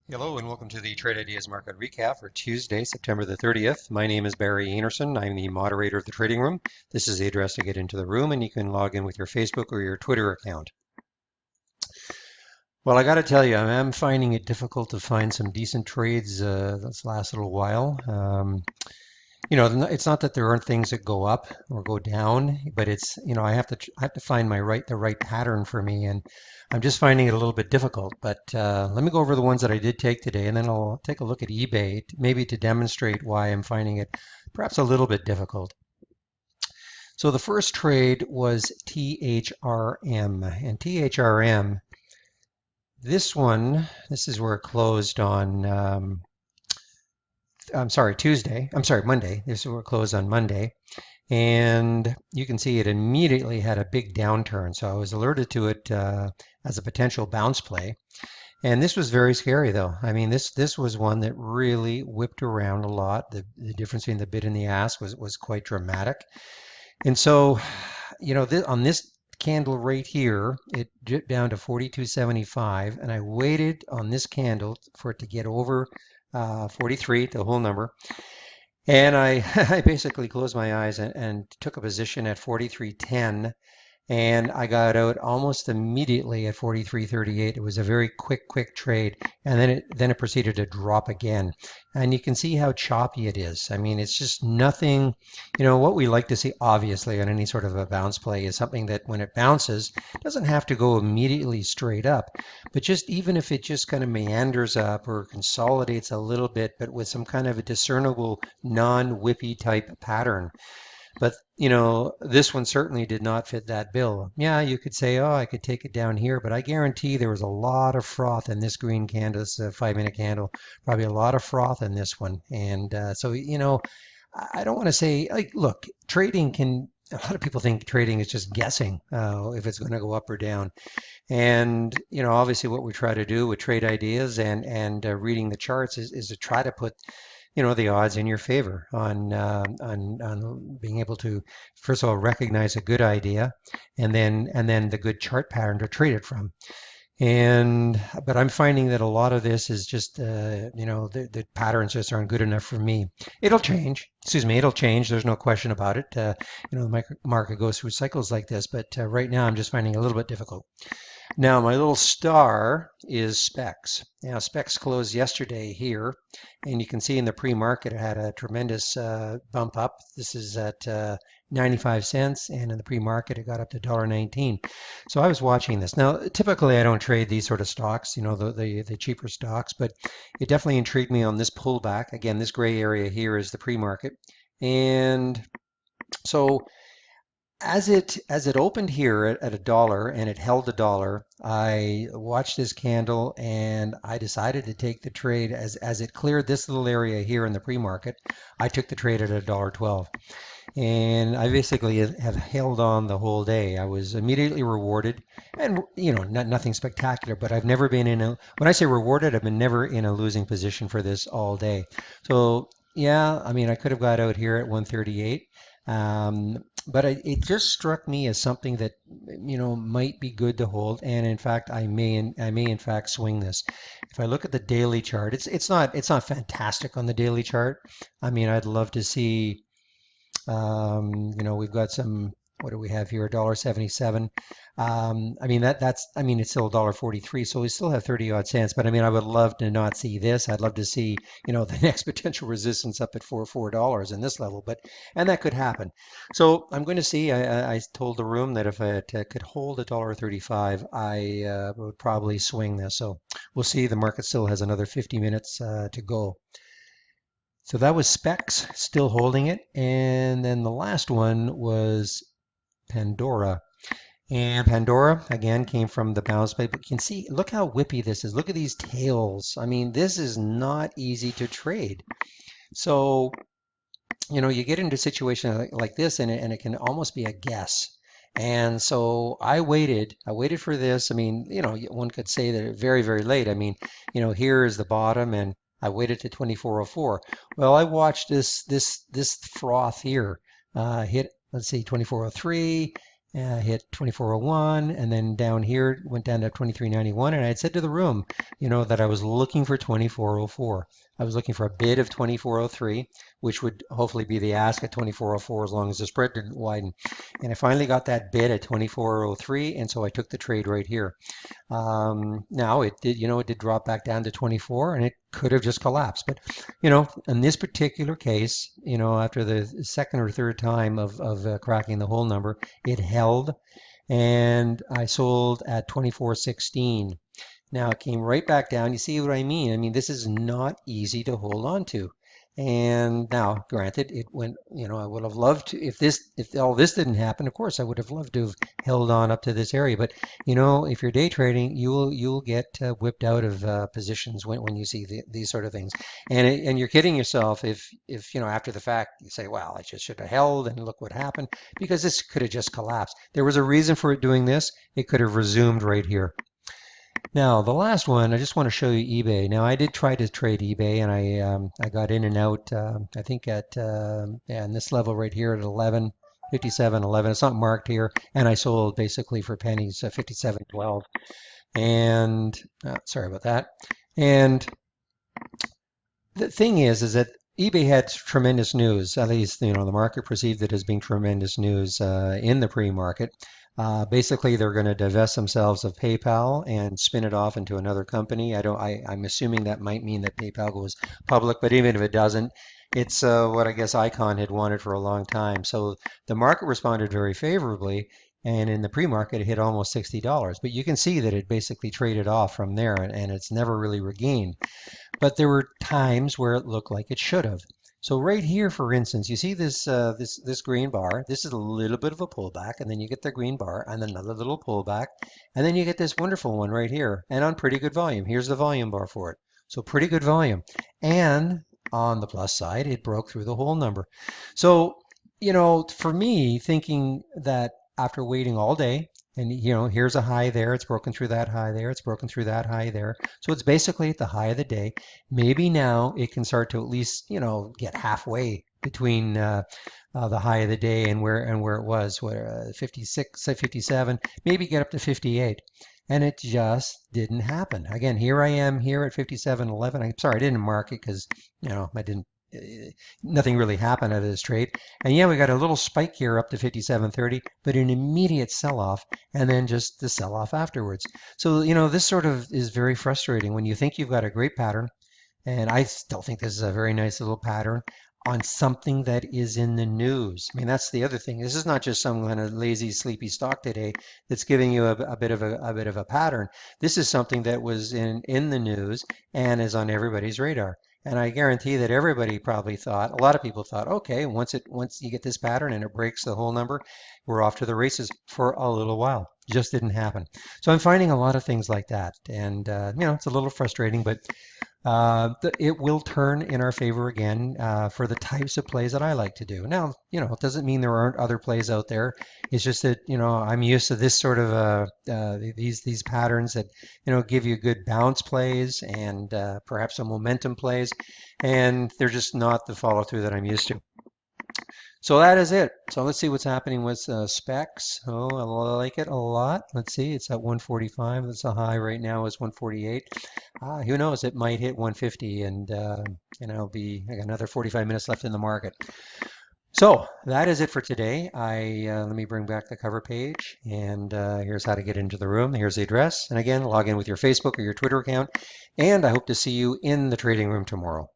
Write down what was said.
Hello and welcome to the Trade Ideas Market Recap for Tuesday, September the 30th. My name is Barry Enerson. I'm the moderator of the trading room. This is the address to get into the room, and you can log in with your Facebook or your Twitter account. Well, I got to tell you, I'm finding it difficult to find some decent trades this last little while. It's not that there aren't things that go up or go down, but it's, I have to find the right pattern for me, and I'm just finding it a little bit difficult. But let me go over the ones that I did take today, and then I'll take a look at eBay, maybe to demonstrate why I'm finding it perhaps a little bit difficult. So the first trade was THRM, and THRM, this is where it closed on Monday. This is where it closed on Monday. And you can see it immediately had a big downturn. So I was alerted to it as a potential bounce play. And this was very scary, though. I mean, this was one that really whipped around a lot. The difference between the bid and the ask was quite dramatic. And so, on this candle right here, it dipped down to 42.75, and I waited on this candle for it to get over 43, the whole number. And I, I basically closed my eyes and took a position at 43.10, and I got out almost immediately at 43.38. It was a very quick trade, and then it proceeded to drop again. And you can see how choppy it is. I mean, it's just nothing. What we like to see, obviously, on any sort of a bounce play is something that when it bounces, doesn't have to go immediately straight up, but just even if it just kind of meanders up or consolidates a little bit, but with some kind of a discernible non-whippy type pattern. But, this one certainly did not fit that bill. Yeah, you could say, oh, I could take it down here, but I guarantee there was a lot of froth in this green candle, this 5-minute candle, probably a lot of froth in this one. And so, I don't want to say, like, look, a lot of people think trading is just guessing if it's going to go up or down. And, obviously what we try to do with trade ideas and reading the charts is to try to put the odds in your favor on being able to first of all recognize a good idea and then the good chart pattern to trade it from. But I'm finding that a lot of this is just the patterns just aren't good enough for me. It'll change. Excuse me, it'll change. There's no question about it. The market goes through cycles like this, but right now I'm just finding it a little bit difficult. Now, my little star is specs. Now, specs closed yesterday here, and you can see in the pre-market it had a tremendous bump up. This is at 95 cents, and in the pre-market it got up to $1.19. So I was watching this. Now, typically I don't trade these sort of stocks, the cheaper stocks, but it definitely intrigued me on this pullback. Again, this gray area here is the pre-market. And so as it opened here at a dollar and it held a dollar, I watched this candle and I decided to take the trade as it cleared this little area here in the pre-market. I took the trade at $1.12, and I basically have held on the whole day. I was immediately rewarded, and nothing spectacular, but I've never been when I say rewarded, I've been never in a losing position for this all day. So yeah, I mean, I could have got out here at 138. But it just struck me as something that might be good to hold, and in fact, I may in fact swing this. If I look at the daily chart, it's not fantastic on the daily chart. I mean, I'd love to see. We've got some. What do we have here? $1.77. I mean it's still $1.43, so we still have 30 odd cents. But I mean, I would love to not see this. I'd love to see the next potential resistance up at $4 in this level. And that could happen. So I'm going to see. I told the room that if it could hold $1.35, I would probably swing this. So we'll see. The market still has another 50 minutes to go. So that was specs, still holding it. And then the last one was Pandora. And Pandora, again, came from the bounce play. But you can see, look how whippy this is. Look at these tails. I mean, this is not easy to trade. So, you get into a situation like this, and it can almost be a guess. And so I waited for this. I mean, one could say that very, very late. I mean, here is the bottom, and I waited to 2404. Well, I watched this froth here hit, let's see, 2403, hit 2401, and then down here went down to 2391. And I had said to the room, that I was looking for 2404. I was looking for a bid of 2403, which would hopefully be the ask at 2404 as long as the spread didn't widen. And I finally got that bid at 2403, and so I took the trade right here. Now it did, it did drop back down to 24, and it could have just collapsed. But, in this particular case, after the second or third time of cracking the whole number, it held, and I sold at 24.16. Now it came right back down. You see what I mean? I mean, this is not easy to hold on to. And now, granted, it went, I would have loved to, if all this didn't happen, of course, I would have loved to have held on up to this area. But, if you're day trading, you'll get whipped out of positions when you see these sort of things. And you're kidding yourself if, after the fact, you say, well, I just should have held and look what happened, because this could have just collapsed. There was a reason for it doing this. It could have resumed right here. Now, the last one, I just want to show you eBay. Now, I did try to trade eBay, and I got in and out, I think at in this level right here at 11, 57.11. It's not marked here, and I sold basically for pennies, 57.12. And sorry about that. And the thing is that eBay had tremendous news. At least, the market perceived it as being tremendous news in the pre-market. Basically, they're going to divest themselves of PayPal and spin it off into another company. I'm assuming that might mean that PayPal goes public, but even if it doesn't, it's what I guess Icon had wanted for a long time. So the market responded very favorably, and in the pre-market, it hit almost $60. But you can see that it basically traded off from there, and it's never really regained. But there were times where it looked like it should have. So right here, for instance, you see this green bar. This is a little bit of a pullback, and then you get the green bar, and another little pullback, and then you get this wonderful one right here, and on pretty good volume. Here's the volume bar for it. So pretty good volume. And on the plus side, it broke through the whole number. So, for me, thinking that after waiting all day, and here's a high there, it's broken through that high there, it's broken through that high there. So it's basically at the high of the day. Maybe now it can start to at least, get halfway between the high of the day and where it was, 56, 57, maybe get up to 58. And it just didn't happen. Again, here I am here at 57.11. I'm sorry, I didn't mark it because, I didn't nothing really happened out of this trade. And yeah, we got a little spike here up to 57.30, but an immediate sell-off, and then just the sell-off afterwards. So, this sort of is very frustrating when you think you've got a great pattern, and I still think this is a very nice little pattern on something that is in the news. I mean, that's the other thing. This is not just some kind of lazy, sleepy stock today that's giving you a bit of a pattern. This is something that was in the news and is on everybody's radar. And I guarantee that everybody probably thought, a lot of people thought, okay, once you get this pattern and it breaks the whole number, we're off to the races for a little while. Just didn't happen. So I'm finding a lot of things like that, and it's a little frustrating, but it will turn in our favor again for the types of plays that I like to do. Now, it doesn't mean there aren't other plays out there. It's just that, I'm used to this sort of these patterns that, give you good bounce plays and perhaps some momentum plays, and they're just not the follow through that I'm used to. So that is it. So let's see what's happening with specs. Oh, I like it a lot. Let's see, it's at 145. That's a high right now is 148. Who knows? It might hit 150, and it'll be I got another 45 minutes left in the market. So that is it for today. Let me bring back the cover page, and here's how to get into the room. Here's the address, and again, log in with your Facebook or your Twitter account, and I hope to see you in the trading room tomorrow.